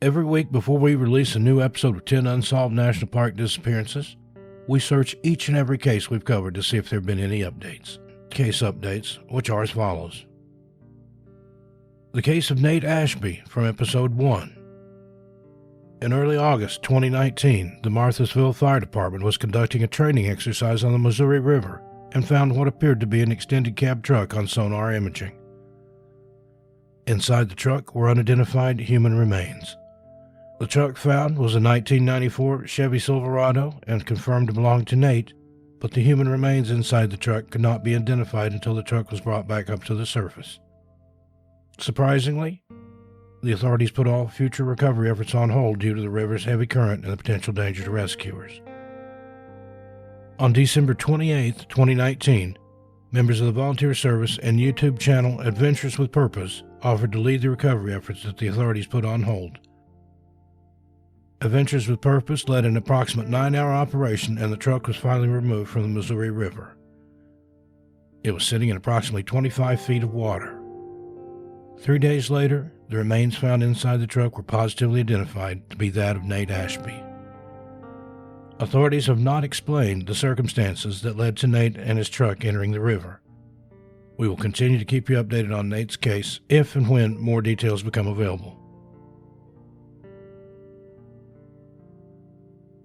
Every week before we release a new episode of 10 Unsolved National Park Disappearances, we search each and every case we've covered to see if there have been any updates. Case updates, which are as follows. The case of Nate Ashby from Episode 1. In early August 2019, the Marthasville Fire Department was conducting a training exercise on the Missouri River and found what appeared to be an extended cab truck on sonar imaging. Inside the truck were unidentified human remains. The truck found was a 1994 Chevy Silverado and confirmed to belong to Nate, but the human remains inside the truck could not be identified until the truck was brought back up to the surface. Surprisingly, the authorities put all future recovery efforts on hold due to the river's heavy current and the potential danger to rescuers. On December 28, 2019, members of the volunteer service and YouTube channel Adventures with Purpose offered to lead the recovery efforts that the authorities put on hold. Adventures with Purpose led an approximate 9-hour operation, and the truck was finally removed from the Missouri River. It was sitting in approximately 25 feet of water. 3 days later, the remains found inside the truck were positively identified to be that of Nate Ashby. Authorities have not explained the circumstances that led to Nate and his truck entering the river. We will continue to keep you updated on Nate's case if and when more details become available.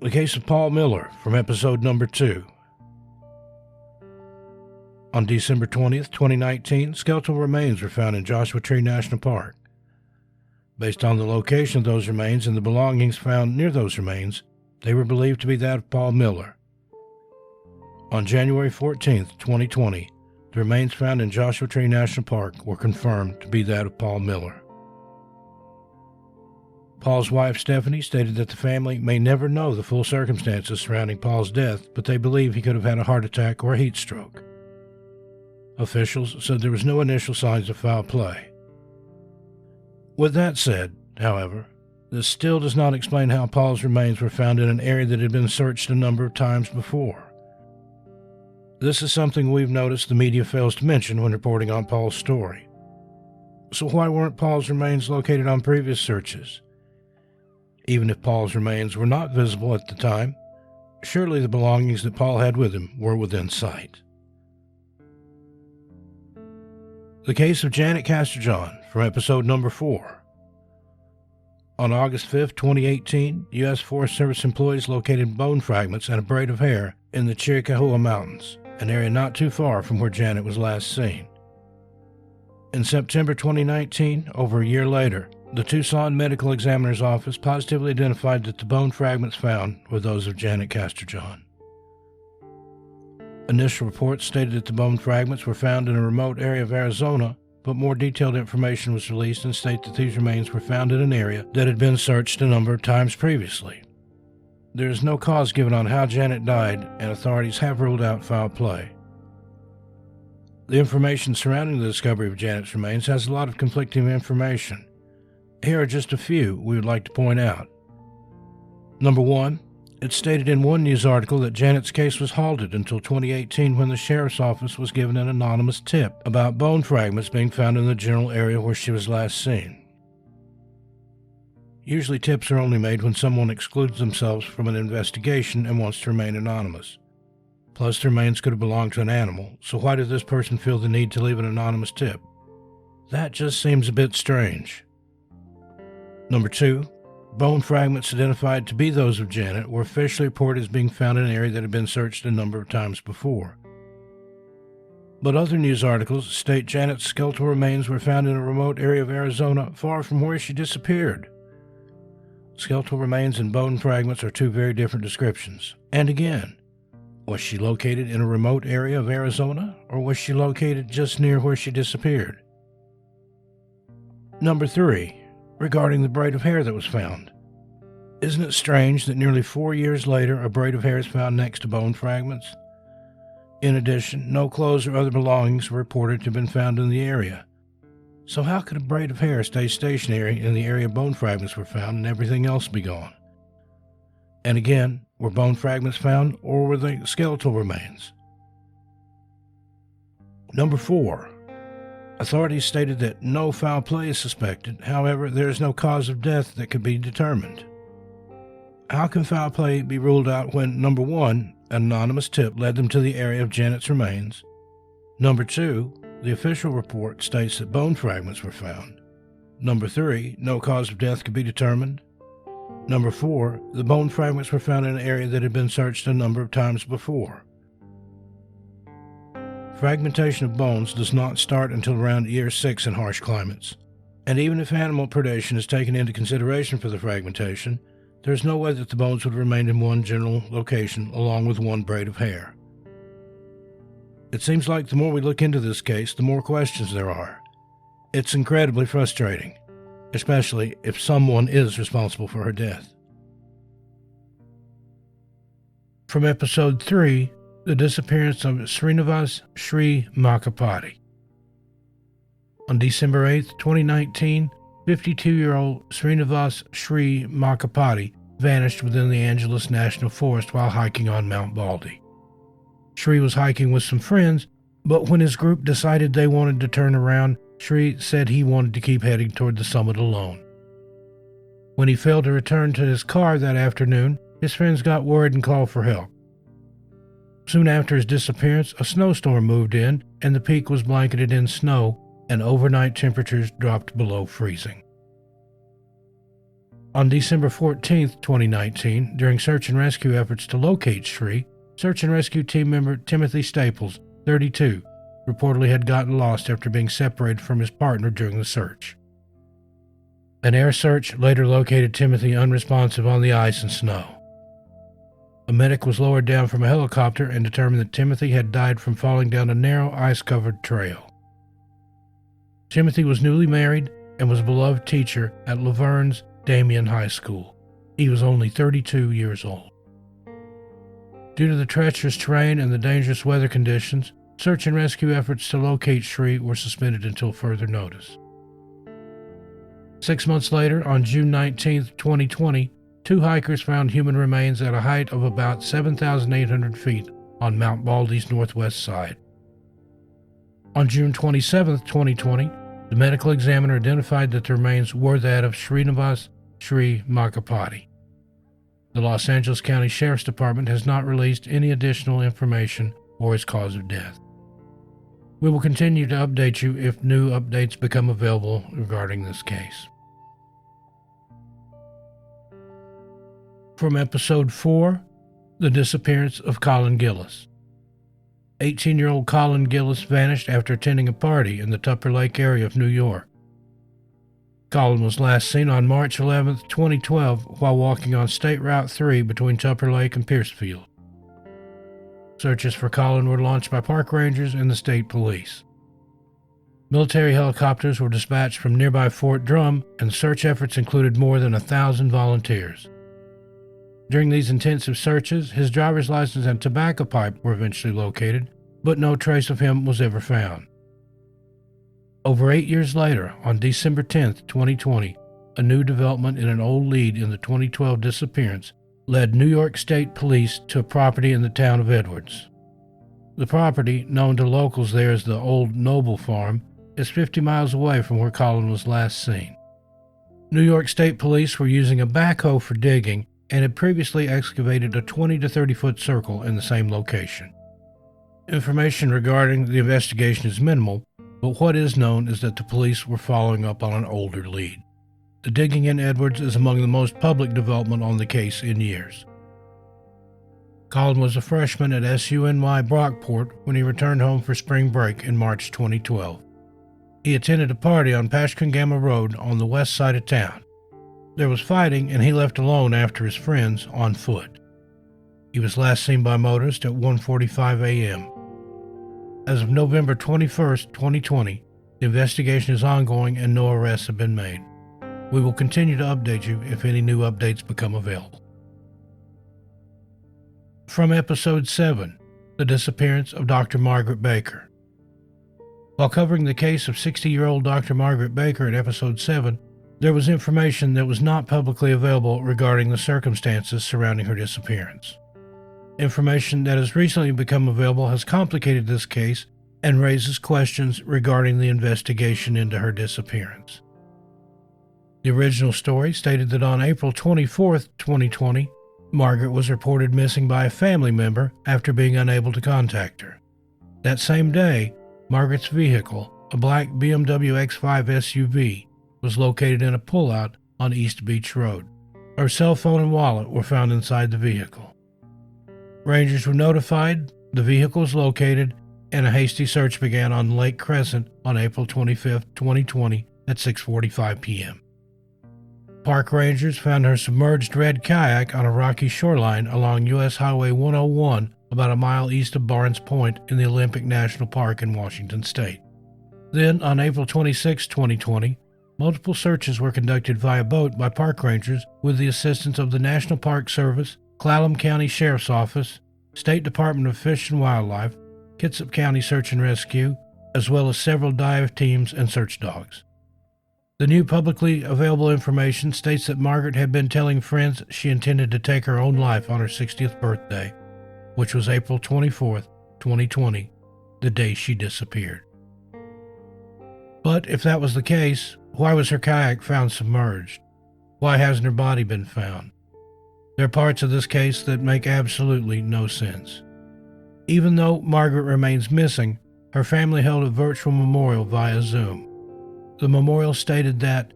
The case of Paul Miller from Episode number 2. On December 20th, 2019, skeletal remains were found in Joshua Tree National Park. Based on the location of those remains and the belongings found near those remains, they were believed to be that of Paul Miller. On January 14th, 2020, the remains found in Joshua Tree National Park were confirmed to be that of Paul Miller. Paul's wife, Stephanie, stated that the family may never know the full circumstances surrounding Paul's death, but they believe he could have had a heart attack or a heat stroke. Officials said there was no initial signs of foul play. With that said, however, this still does not explain how Paul's remains were found in an area that had been searched a number of times before. This is something we've noticed the media fails to mention when reporting on Paul's story. So why weren't Paul's remains located on previous searches? Even if Paul's remains were not visible at the time, surely the belongings that Paul had with him were within sight. The case of Janet Castor from Episode number 4. On August 5, 2018, U.S. Forest Service employees located bone fragments and a braid of hair in the Chiricahua Mountains, an area not too far from where Janet was last seen. In September 2019, over a year later, the Tucson Medical Examiner's Office positively identified that the bone fragments found were those of Janet Castor. Initial reports stated that the bone fragments were found in a remote area of Arizona, but more detailed information was released and stated that these remains were found in an area that had been searched a number of times previously. There is no cause given on how Janet died, and authorities have ruled out foul play. The information surrounding the discovery of Janet's remains has a lot of conflicting information. Here are just a few we would like to point out. Number 1, it's stated in one news article that Janet's case was halted until 2018 when the sheriff's office was given an anonymous tip about bone fragments being found in the general area where she was last seen. Usually tips are only made when someone excludes themselves from an investigation and wants to remain anonymous. Plus, the remains could have belonged to an animal, so why did this person feel the need to leave an anonymous tip? That just seems a bit strange. Number 2, bone fragments identified to be those of Janet were officially reported as being found in an area that had been searched a number of times before. But other news articles state Janet's skeletal remains were found in a remote area of Arizona far from where she disappeared. Skeletal remains and bone fragments are two very different descriptions. And again, was she located in a remote area of Arizona, or was she located just near where she disappeared? Number 3, regarding the braid of hair that was found. Isn't it strange that nearly 4 years later a braid of hair is found next to bone fragments? In addition, no clothes or other belongings were reported to have been found in the area. So how could a braid of hair stay stationary in the area bone fragments were found and everything else be gone? And again, were bone fragments found, or were they skeletal remains? Number 4. Authorities stated that no foul play is suspected. However, there is no cause of death that could be determined. How can foul play be ruled out when, number one, an anonymous tip led them to the area of Janet's remains? Number two, the official report states that bone fragments were found. Number three, no cause of death could be determined. Number four, the bone fragments were found in an area that had been searched a number of times before. Fragmentation of bones does not start until around year 6 in harsh climates, and even if animal predation is taken into consideration for the fragmentation, there is no way that the bones would remain in one general location along with one braid of hair. It seems like the more we look into this case, the more questions there are. It's incredibly frustrating, especially if someone is responsible for her death. From Episode 3, The Disappearance of Shri Makapa. On December 8, 2019, 52-year-old Shri Makapa vanished within the Angeles National Forest while hiking on Mount Baldy. Shri was hiking with some friends, but when his group decided they wanted to turn around, Shri said he wanted to keep heading toward the summit alone. When he failed to return to his car that afternoon, his friends got worried and called for help. Soon after his disappearance, a snowstorm moved in, and the peak was blanketed in snow, and overnight temperatures dropped below freezing. On December 14, 2019, during search and rescue efforts to locate Shri, search and rescue team member Timothy Staples, 32, reportedly had gotten lost after being separated from his partner during the search. An air search later located Timothy unresponsive on the ice and snow. A medic was lowered down from a helicopter and determined that Timothy had died from falling down a narrow, ice-covered trail. Timothy was newly married and was a beloved teacher at Laverne's Damien High School. He was only 32 years old. Due to the treacherous terrain and the dangerous weather conditions, search and rescue efforts to locate Shri were suspended until further notice. 6 months later, on June 19, 2020, 2 hikers found human remains at a height of about 7,800 feet on Mount Baldy's northwest side. On June 27, 2020, the medical examiner identified that the remains were that of Shri Makapa. The Los Angeles County Sheriff's Department has not released any additional information or his cause of death. We will continue to update you if new updates become available regarding this case. From Episode 4, The Disappearance of Colin Gillis. 18-year-old Colin Gillis vanished after attending a party in the Tupper Lake area of New York. Colin was last seen on March 11, 2012, while walking on State Route 3 between Tupper Lake and Piercefield. Searches for Colin were launched by park rangers and the state police. Military helicopters were dispatched from nearby Fort Drum, and search efforts included more than 1,000 volunteers. During these intensive searches, his driver's license and tobacco pipe were eventually located, but no trace of him was ever found. Over 8 years later, on December 10, 2020, a new development in an old lead in the 2012 disappearance led New York State Police to a property in the town of Edwards. The property, known to locals there as the Old Noble Farm, is 50 miles away from where Colin was last seen. New York State Police were using a backhoe for digging and had previously excavated a 20 to 30-foot circle in the same location. Information regarding the investigation is minimal, but what is known is that the police were following up on an older lead. The digging in Edwards is among the most public development on the case in years. Colin was a freshman at SUNY Brockport when he returned home for spring break in March 2012. He attended a party on Pashkangama Road on the west side of town. There was fighting, and he left alone after his friends on foot. He was last seen by motorists at 1:45 a.m. As of November 21, 2020, the investigation is ongoing and no arrests have been made. We will continue to update you if any new updates become available. From Episode 7, The Disappearance of Dr. Margaret Baker. While covering the case of 60-year-old Dr. Margaret Baker in Episode 7, there was information that was not publicly available regarding the circumstances surrounding her disappearance. Information that has recently become available has complicated this case and raises questions regarding the investigation into her disappearance. The original story stated that on April 24, 2020, Margaret was reported missing by a family member after being unable to contact her. That same day, Margaret's vehicle, a black BMW X5 SUV, was located in a pullout on East Beach Road. Her cell phone and wallet were found inside the vehicle. Rangers were notified, the vehicle was located, and a hasty search began on Lake Crescent on April 25, 2020 at 6:45 p.m. Park rangers found her submerged red kayak on a rocky shoreline along U.S. Highway 101 about a mile east of Barnes Point in the Olympic National Park in Washington State. Then, on April 26, 2020, multiple searches were conducted via boat by park rangers with the assistance of the National Park Service, Clallam County Sheriff's Office, State Department of Fish and Wildlife, Kitsap County Search and Rescue, as well as several dive teams and search dogs. The new publicly available information states that Margaret had been telling friends she intended to take her own life on her 60th birthday, which was April 24th, 2020, the day she disappeared. But if that was the case, why was her kayak found submerged? Why hasn't her body been found? There are parts of this case that make absolutely no sense. Even though Margaret remains missing, her family held a virtual memorial via Zoom. The memorial stated that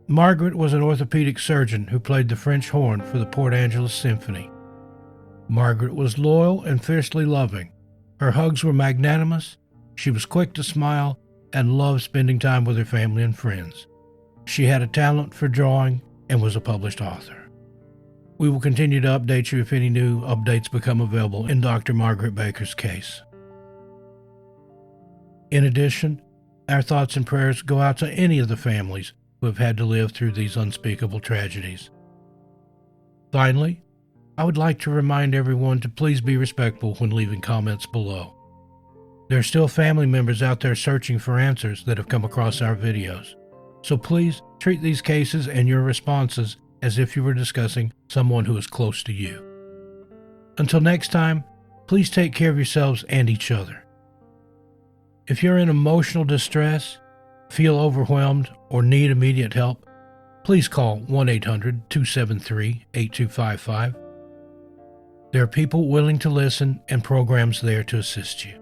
Margaret was an orthopedic surgeon who played the French horn for the Port Angeles Symphony. Margaret was loyal and fiercely loving. Her hugs were magnanimous, she was quick to smile, and loved spending time with her family and friends. She had a talent for drawing and was a published author. We will continue to update you if any new updates become available in Dr. Margaret Baker's case. In addition, our thoughts and prayers go out to any of the families who have had to live through these unspeakable tragedies. Finally, I would like to remind everyone to please be respectful when leaving comments below. There are still family members out there searching for answers that have come across our videos, so please treat these cases and your responses as if you were discussing someone who is close to you. Until next time, please take care of yourselves and each other. If you're in emotional distress, feel overwhelmed, or need immediate help, please call 1-800-273-8255. There are people willing to listen and programs there to assist you.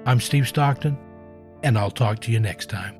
I'm Steve Stockton, and I'll talk to you next time.